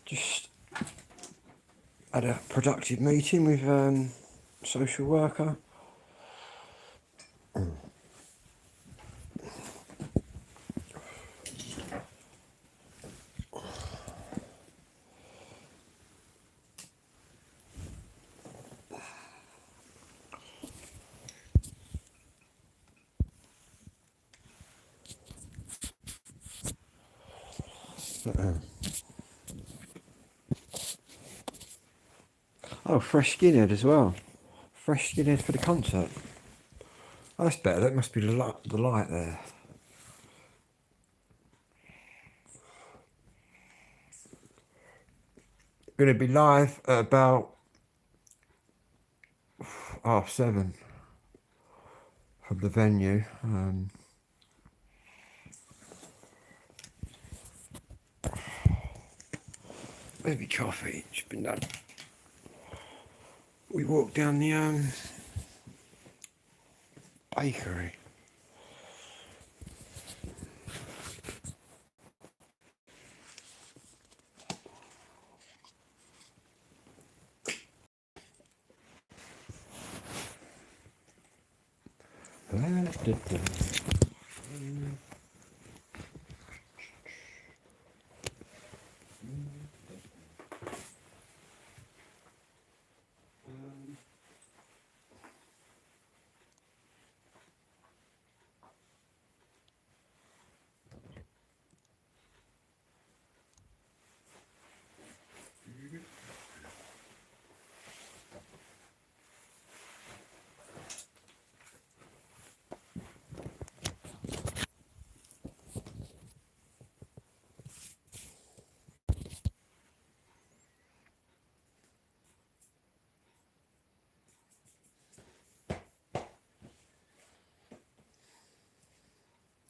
Just had a productive meeting with social worker. Oh, fresh skinhead as well. Fresh skinhead for the concert. Oh, that's better. That must be the light there. Going to be live at about 7:30 from the venue. Maybe coffee. It's been done. We walked down the bakery.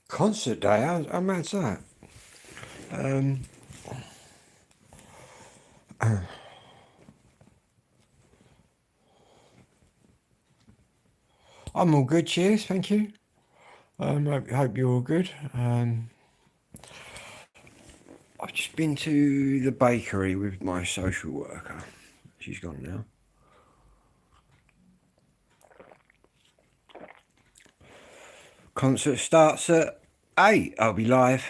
Concert day? How mad's that? I'm all good, cheers, thank you. Hope you're all good. I've just been to the bakery with my social worker. She's gone now. Concert starts at 8. I'll be live.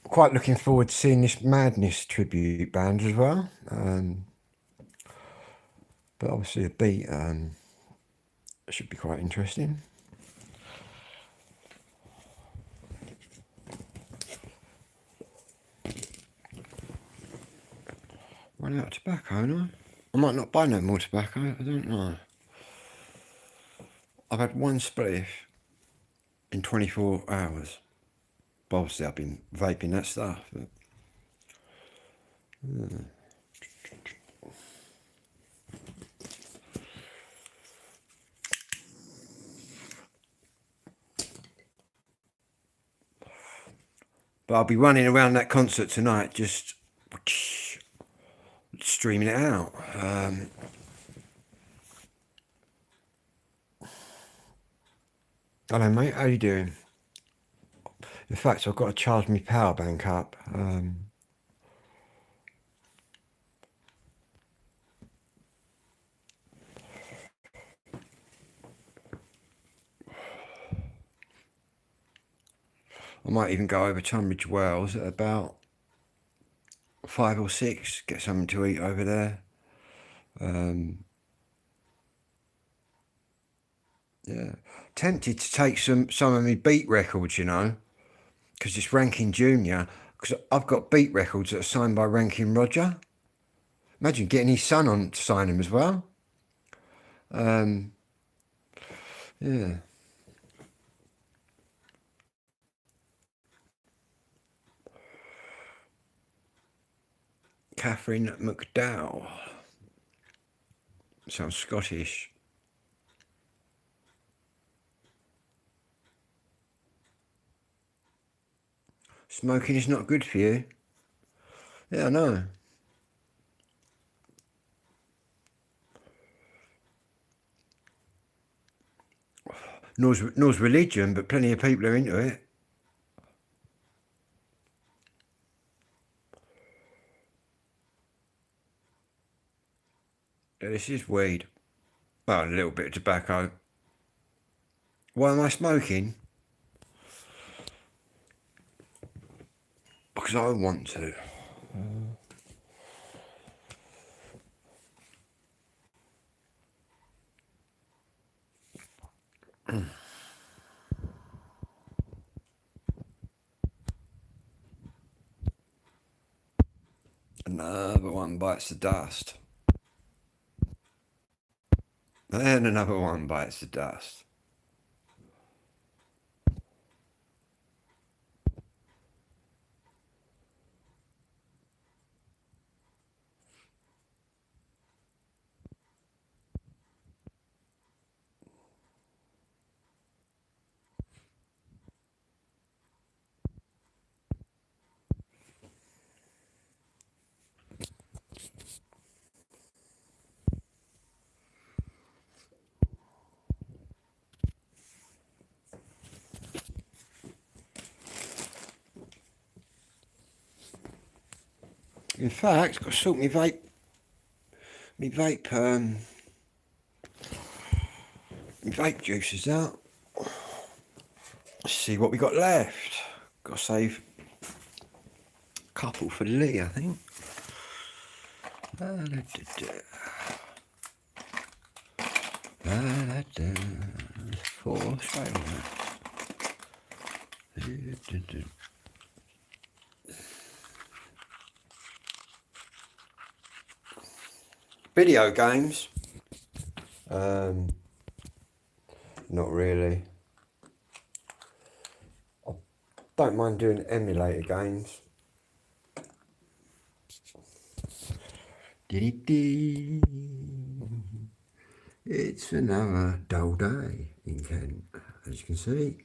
Quite looking forward to seeing this Madness tribute band as well. But obviously a beat should be quite interesting. Running out of tobacco, ain't I might not buy no more tobacco, I don't know. I've had one spliff in 24 hours. But obviously I've been vaping that stuff. But I'll be running around that concert tonight, just streaming it out. Hello mate, how you doing? In fact, I've got to charge my power bank up. I might even go over Tunbridge Wells at about 5 or 6, get something to eat over there. Yeah, tempted to take some of my beat records, you know, because it's Rankin Jr. Because I've got beat records that are signed by Rankin Roger. Imagine getting his son on to sign him as well. Yeah. Catherine McDowell. Sounds Scottish. Smoking is not good for you. Yeah, I know. Nor's religion, but plenty of people are into it. This is weed. Well, a little bit of tobacco. Why am I smoking? Because I want to. Another one bites the dust. Then another one bites the dust. In fact, got to sort my vape. My vape juices out. Let's see what we got left. Got to save a couple for Lee, I think. Four straight away. Video games? Not really. I don't mind doing emulator games. It's another dull day in Kent, as you can see.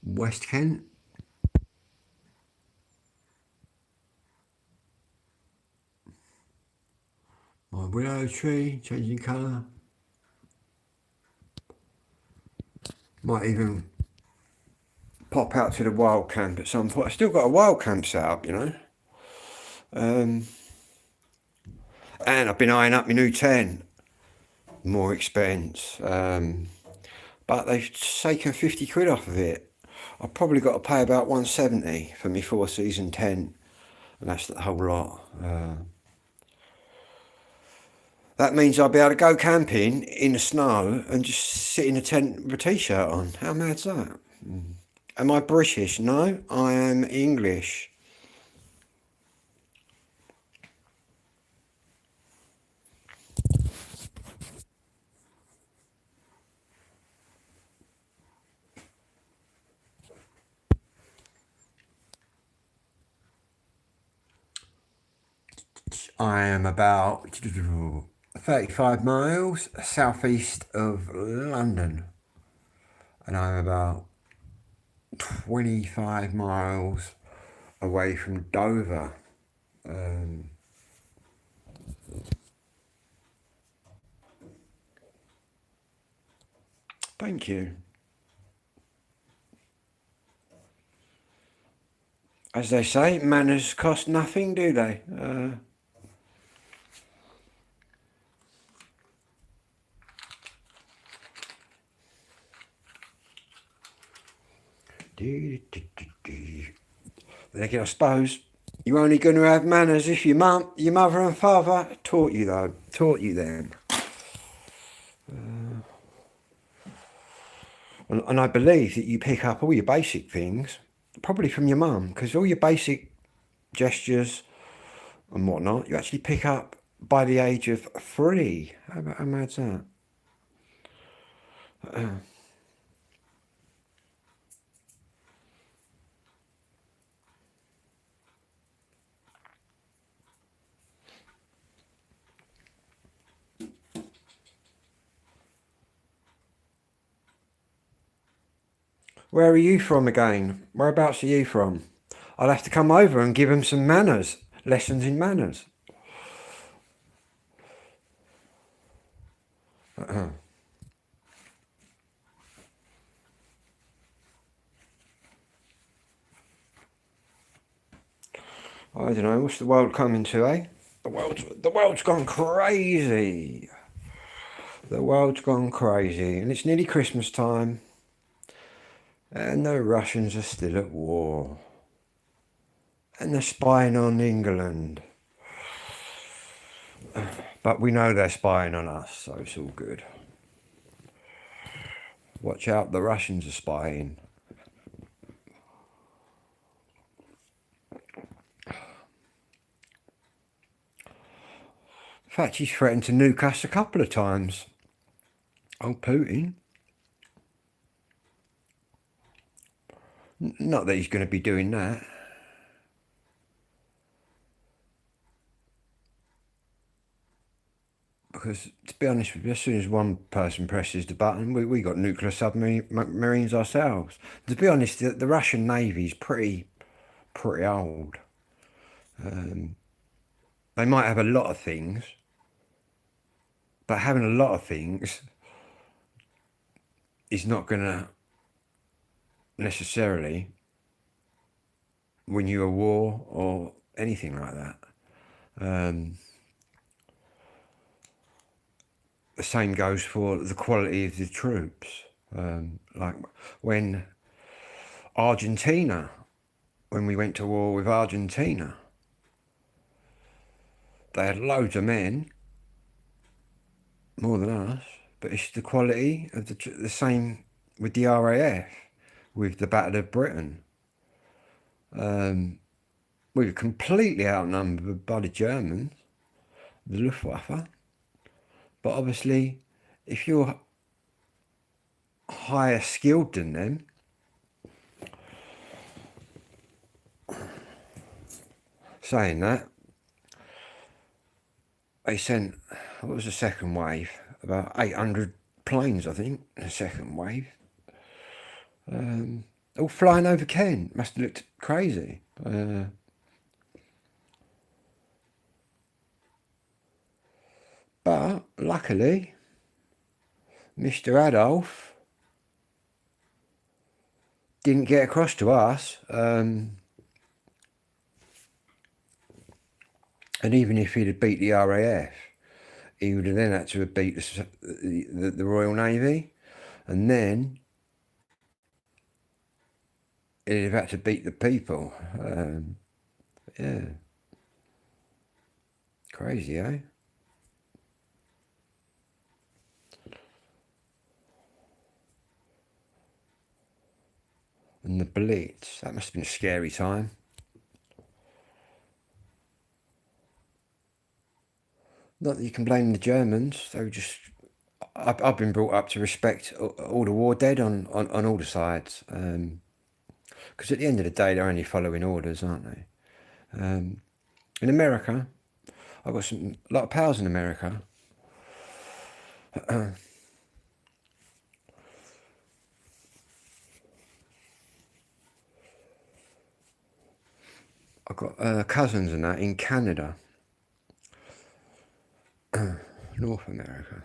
West Kent. My willow tree changing colour. Might even pop out to the wild camp at some point. I've still got a wild camp set up, you know. And I've been eyeing up my new 10. More expense. But they've taken 50 quid off of it. I've probably got to pay about 170 for my 4-season tent. And that's the whole lot. That means I'll be able to go camping in the snow and just sit in a tent with a t-shirt on. How mad's that? Am I British? No, I am English. I am about 35 miles southeast of London, and I'm about 25 miles away from Dover. Thank you. As they say, manners cost nothing, do they? Then again, I suppose you're only going to have manners if your mother and father taught you them. And I believe that you pick up all your basic things probably from your mum, because all your basic gestures and whatnot you actually pick up by the age of 3. How mad's that? Where are you from again? Whereabouts are you from? I'll have to come over and give them some manners, lessons in manners. I don't know, what's the world coming to, eh? The world's gone crazy. The world's gone crazy, and it's nearly Christmas time, and the Russians are still at war, and they're spying on England. But we know they're spying on us, so it's all good. Watch out, the Russians are spying. In fact, he's threatened to nuke us a couple of times. Oh, Putin. Not that he's going to be doing that. Because, to be honest with you, as soon as one person presses the button, we got nuclear submarines ourselves. To be honest, the Russian Navy's pretty old. They might have a lot of things, but having a lot of things is not going to necessarily win you a war or anything like that. The same goes for the quality of the troops. Like when we went to war with Argentina, they had loads of men, more than us, but it's the quality of the same with the RAF, with the Battle of Britain. We were completely outnumbered by the Germans, the Luftwaffe. But obviously, if you're higher skilled than them, saying that, they sent, what was the second wave? About 800 planes, I think, in the second wave. All flying over Kent. Must have looked crazy. But luckily, Mr. Adolf didn't get across to us. And even if he'd have beat the RAF, he would have then had to have beat the Royal Navy, and then he'd have had to beat the people. Yeah. Crazy, eh? And the Blitz, that must have been a scary time. Not that you can blame the Germans, they were just... I've been brought up to respect all the war dead on all the sides. Because at the end of the day, they're only following orders, aren't they? In America, I've got a lot of pals in America. I've got cousins and that in Canada, North America.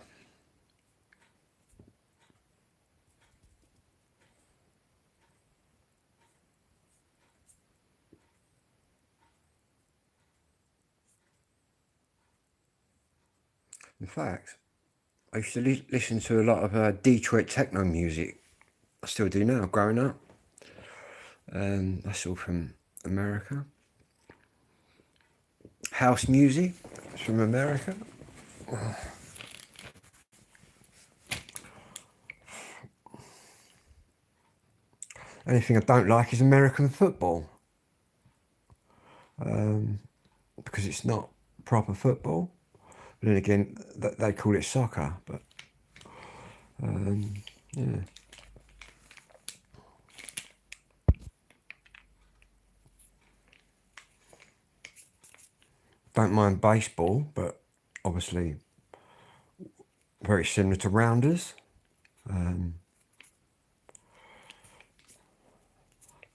In fact, I used to listen to a lot of Detroit techno music. I still do now, growing up. That's all from America. House music is from America. Anything I don't like is American football. Because it's not proper football. But then again, they call it soccer. But yeah. Don't mind baseball, but obviously very similar to rounders.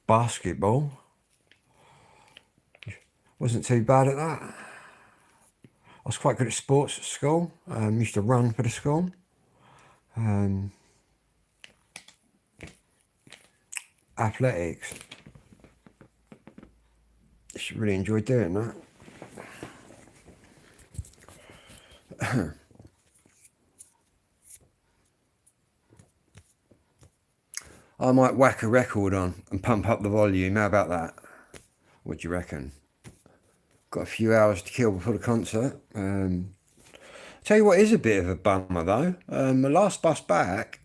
Basketball, wasn't too bad at that. I was quite good at sports at school. Used to run for the school. Athletics, really enjoyed doing that. I might whack a record on and pump up the volume. How about that? What do you reckon? Got a few hours to kill before the concert. Tell you what is a bit of a bummer though. The last bus back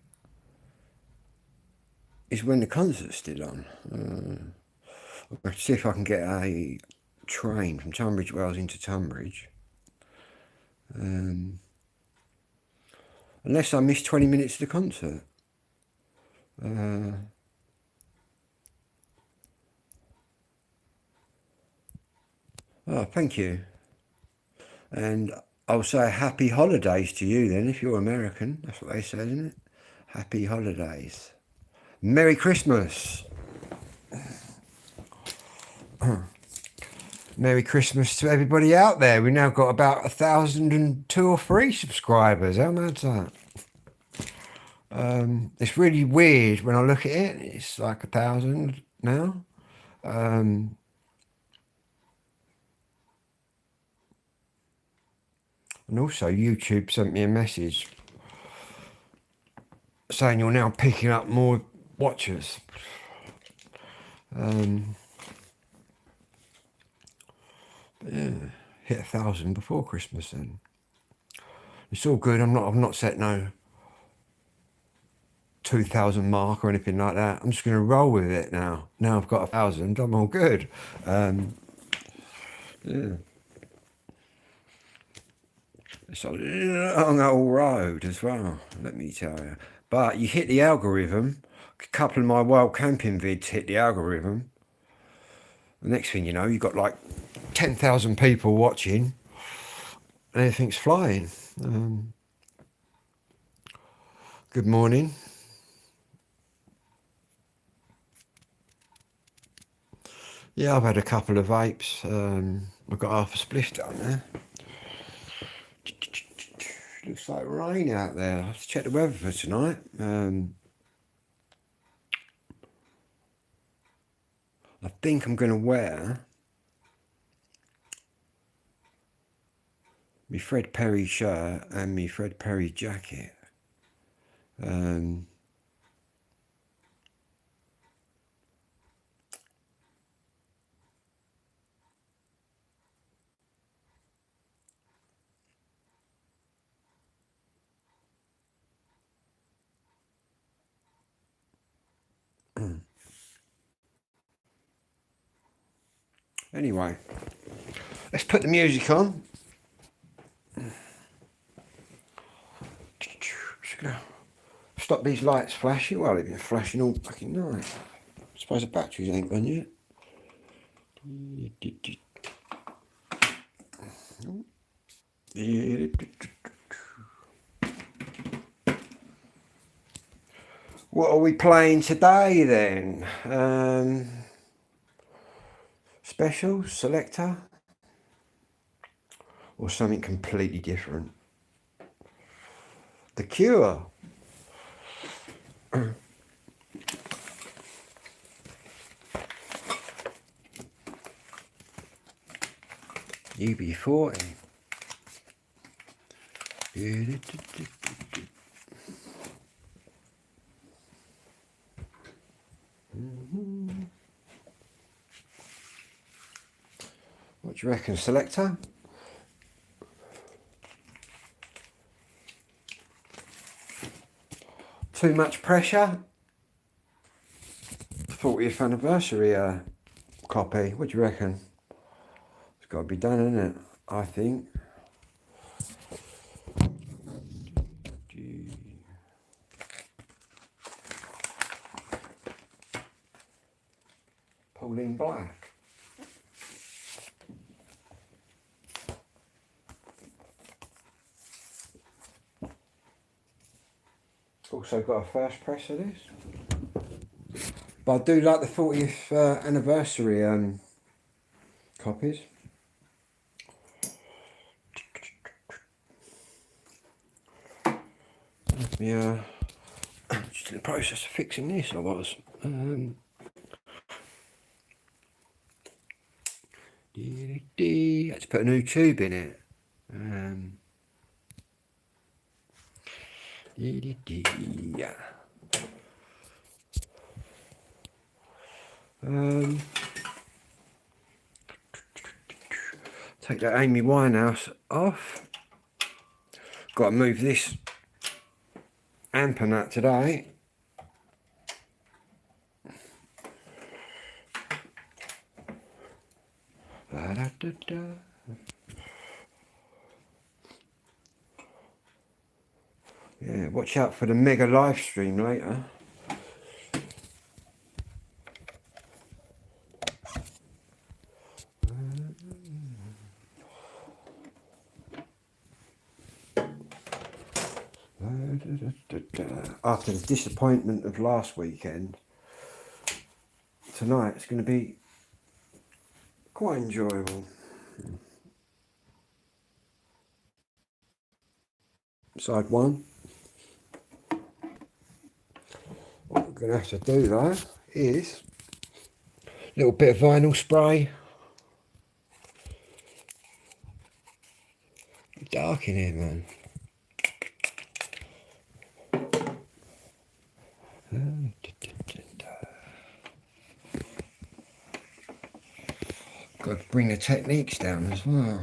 is when the concert's still on. I'll have to see if I can get a train from Tunbridge Wells into Tunbridge. Unless I miss 20 minutes of the concert. Oh, thank you. And I'll say happy holidays to you then, if you're American. That's what they say, isn't it? Happy holidays. Merry Christmas. Merry Christmas to everybody out there. We've now got about 1,002 or 3 subscribers. How mad's that? It's really weird when I look at it. It's like 1,000 now. And also YouTube sent me a message saying you're now picking up more watchers. Yeah, hit 1,000 before Christmas then. It's all good. I've not set no 2,000 mark or anything like that. I'm just going to roll with it now. Now I've got 1,000. I'm all good. Yeah. It's a long old road as well, let me tell you. But you hit the algorithm. A couple of my wild camping vids hit the algorithm. The next thing you know, you've got like 10,000 people watching and everything's flying. Good morning. Yeah, I've had a couple of vapes. I've got half a spliff down there. Looks like rain out there. I have to check the weather for tonight. I think I'm going to wear my Fred Perry shirt and my Fred Perry jacket. Anyway, let's put the music on. Just gonna stop these lights flashing. Well, they've been flashing all fucking night. I suppose the batteries ain't gone yet. What are we playing today then? Special, selector, or something completely different? The Cure. UB40. What do you reckon, selector? Too much pressure? 40th anniversary copy. What do you reckon? It's got to be done, isn't it? I think. Pauline Black. Also got a first press of this. But I do like the 40th anniversary copies. Yeah, just in the process of fixing this, I was. Had to put a new tube in it. Take that Amy Winehouse off. Got to move this amp and that today. Yeah, watch out for the mega live stream later. After the disappointment of last weekend, tonight it's going to be quite enjoyable. Side one. What we're going to have to do though is a little bit of vinyl spray. It's dark in here, man. Got to bring the techniques down as well.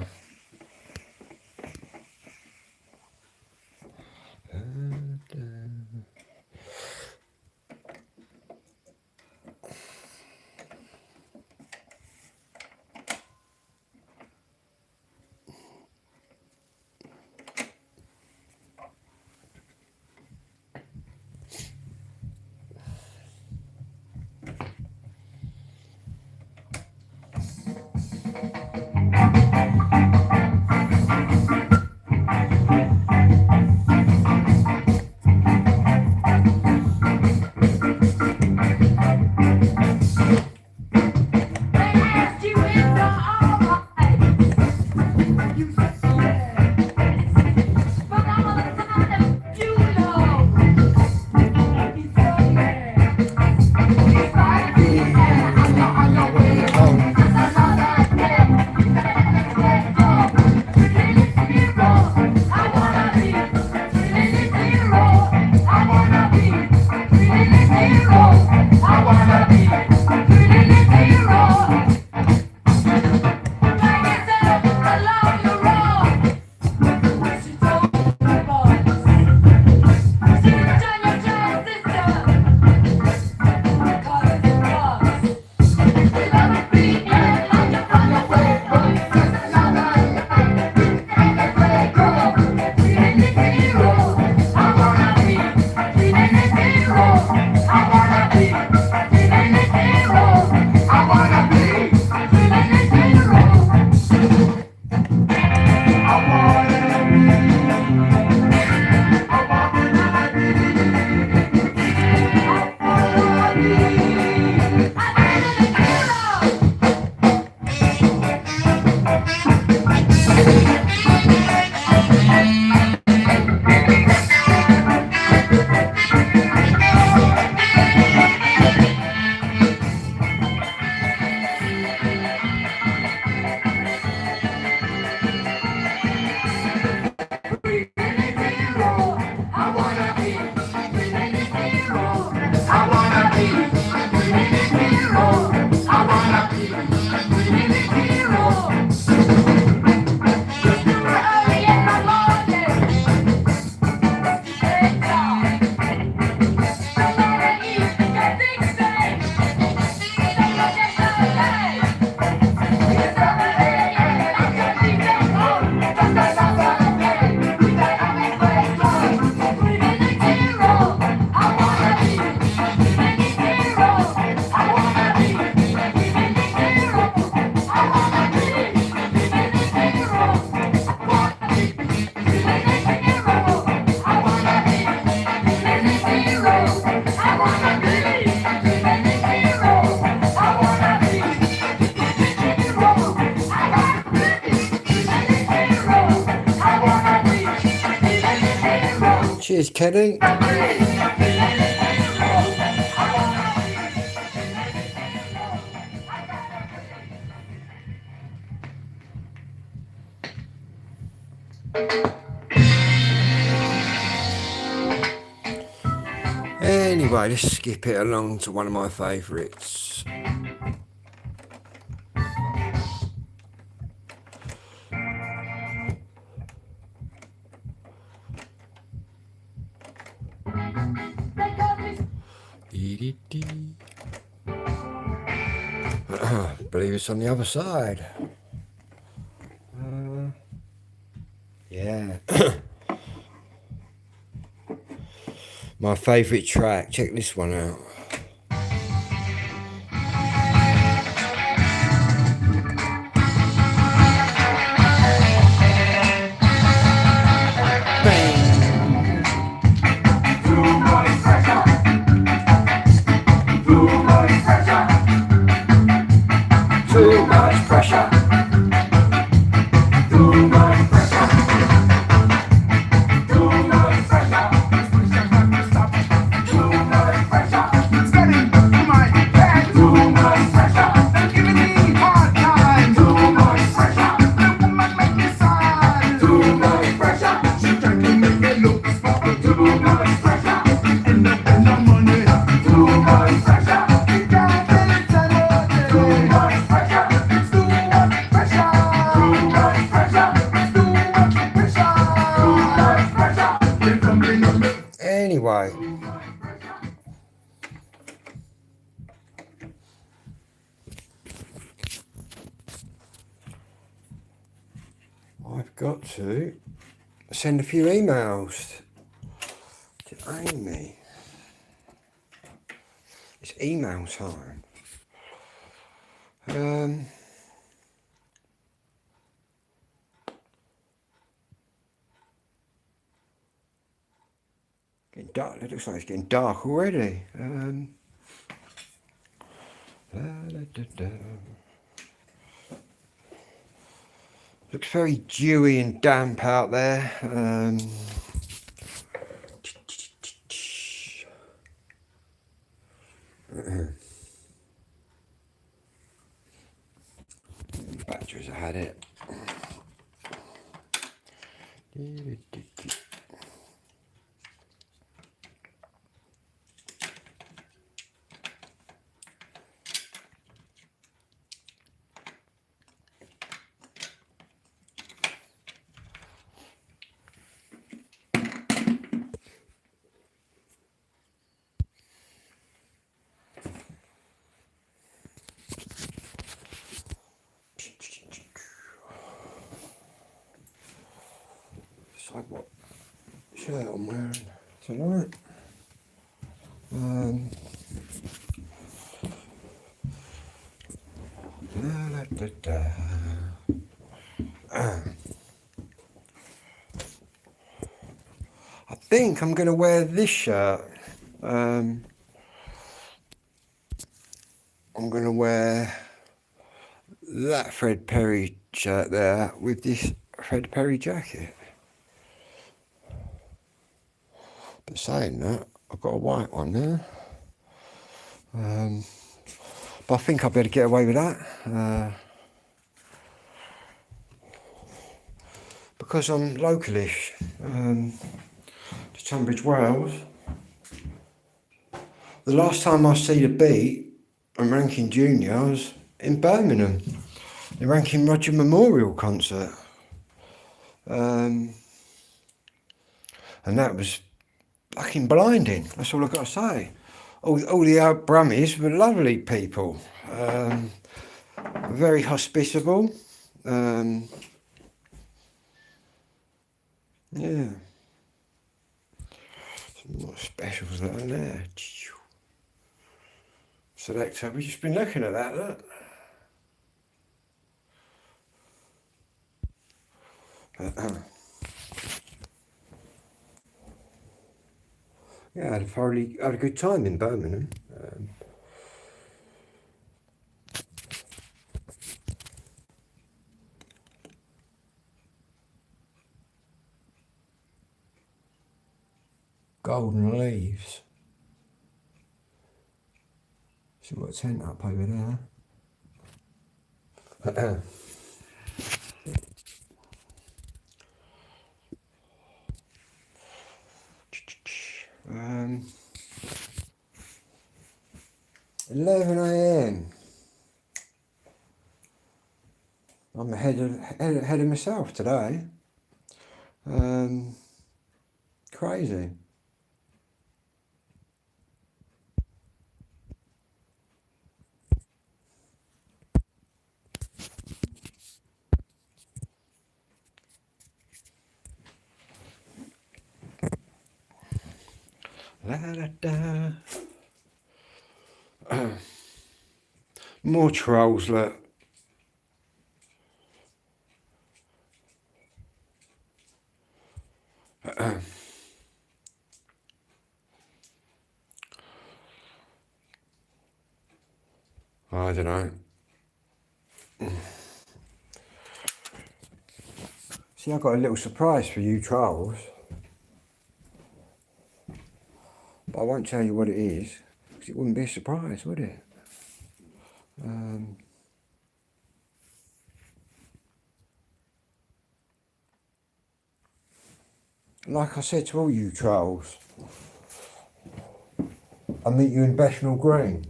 Cheers, Kenny. Anyway, let's skip it along to one of my favourites. Believe it's on the other side. Yeah. My favourite track. Check this one out. Too much pressure. Too much pressure. Too much pressure. Too much pressure. Steady my head. Too much pressure. They're giving me hard time. Too much pressure. The woman make me sad. Too much pressure. She trying to make me look smart. Too much pressure. End up in the money. Too much pressure. You can't get it another. Too much pressure. Anyway, I've got to send a few emails to Amy. It's email time. Getting dark. It looks like it's getting dark already. Looks very dewy and damp out there. Batteries, I had it. Decide what shirt I'm wearing tonight. I think I'm going to wear this shirt. I'm going to wear that Fred Perry shirt there with this Fred Perry jacket. But saying that, I've got a white one there. But I think I'll be able to get away with that. Because I'm localish to Tunbridge Wells. The last time I see the Beat and Rankin Jr. I was in Birmingham, the Rankin Roger Memorial concert. And that was fucking blinding, that's all I've got to say. All the Brummies were lovely people, very hospitable. Yeah. Some more specials that are there. Selector, we've just been looking at that, look. Yeah, I had a good time in Birmingham. Golden Leaves. See what tent up over there. 11 a.m. I'm ahead of myself today. Crazy. La da da. More trolls, look. I don't know. See, I've got a little surprise for you trolls. But I won't tell you what it is, because it wouldn't be a surprise, would it? Like I said to all you trolls, I'll meet you in Bethnal Green.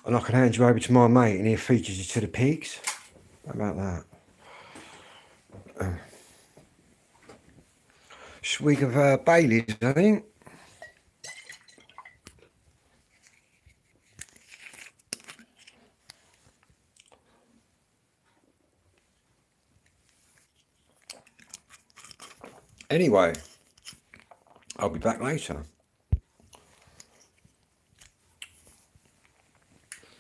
And I can hand you over to my mate and he features you to the pigs. How about that? Swig of Baileys, I think. Anyway, I'll be back later.